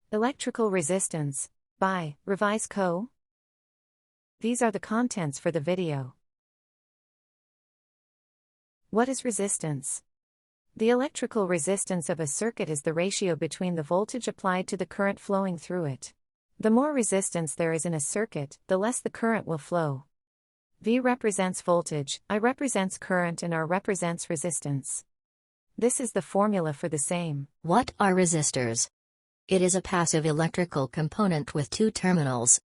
Electrical resistance, by ReviseCo. These are the contents for the video. What is resistance? The electrical resistance of a circuit is the ratio between the voltage applied to the current flowing through it. The more resistance there is in a circuit, the less the current will flow. V represents voltage, I represents current, and R represents resistance. This is the formula for the same. What are resistors? It is a passive electrical component with two terminals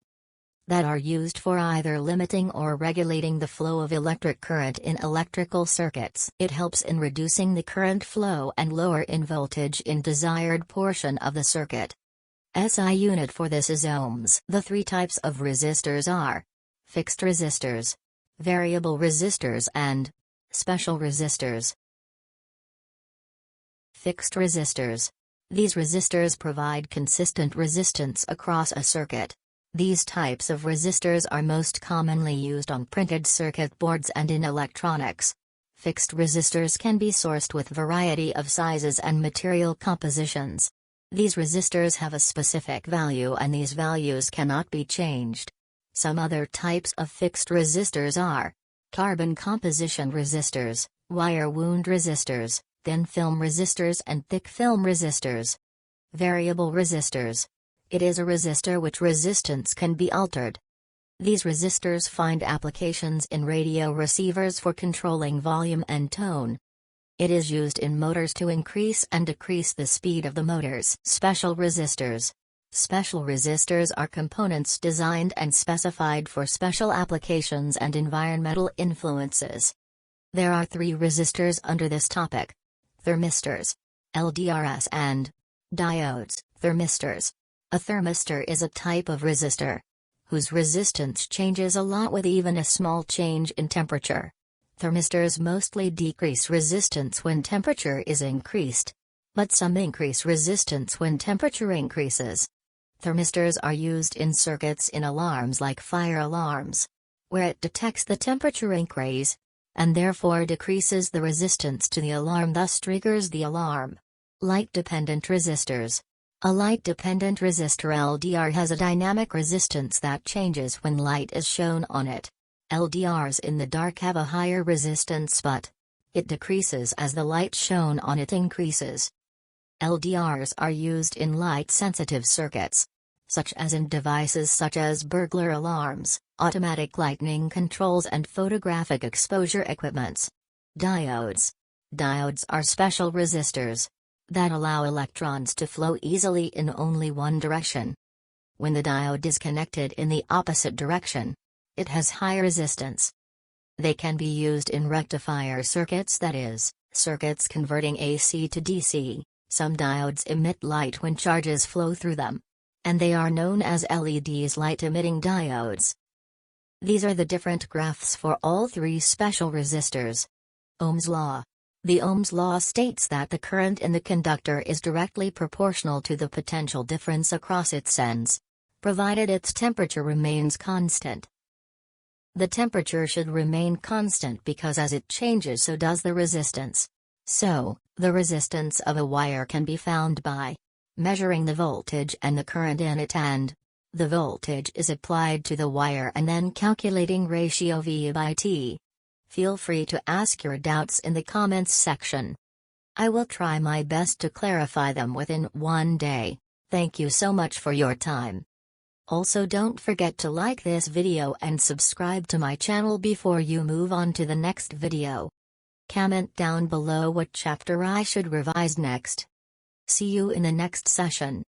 that are used for either limiting or regulating the flow of electric current in electrical circuits. It helps in reducing the current flow and lower in voltage in desired portion of the circuit. SI unit for this is ohms. The three types of resistors are fixed resistors, variable resistors, and special resistors. Fixed resistors. These resistors provide consistent resistance across a circuit. These types of resistors are most commonly used on printed circuit boards and in electronics. Fixed resistors can be sourced with variety of sizes and material compositions. These resistors have a specific value and these values cannot be changed. Some other types of fixed resistors are carbon composition resistors, wire wound resistors, thin film resistors, and thick film resistors. Variable resistors. It is a resistor which resistance can be altered. These resistors find applications in radio receivers for controlling volume and tone. It is used in motors to increase and decrease the speed of the motors. Special resistors. Special resistors are components designed and specified for special applications and environmental influences. There are three resistors under this topic: thermistors, LDRs, and diodes. Thermistors. A thermistor is a type of resistor whose resistance changes a lot with even a small change in temperature. Thermistors mostly decrease resistance when temperature is increased, but some increase resistance when temperature increases. Thermistors are used in circuits in alarms like fire alarms, where it detects the temperature increase, and therefore decreases the resistance to the alarm, thus triggers the alarm. Light-dependent resistors. A light-dependent resistor LDR has a dynamic resistance that changes when light is shown on it. LDRs in the dark have a higher resistance, but it decreases as the light shown on it increases. LDRs are used in light-sensitive circuits, such as in devices such as burglar alarms, automatic lighting controls, and photographic exposure equipments. Diodes. Diodes are special resistors that allow electrons to flow easily in only one direction. When the diode is connected in the opposite direction, it has high resistance. They can be used in rectifier circuits, that is, circuits converting AC to DC. Some diodes emit light when charges flow through them, and they are known as LEDs, light-emitting diodes. These are the different graphs for all three special resistors. Ohm's law. The Ohm's law states that the current in the conductor is directly proportional to the potential difference across its ends, provided its temperature remains constant. The temperature should remain constant because as it changes so does the resistance. So, the resistance of a wire can be found by measuring the voltage and the current in it, and the voltage is applied to the wire, and then calculating ratio V by T. Feel free to ask your doubts in the comments section. I will try my best to clarify them within one day. Thank you so much for your time. Also, don't forget to like this video and subscribe to my channel before you move on to the next video. Comment down below what chapter I should revise next. See you in the next session.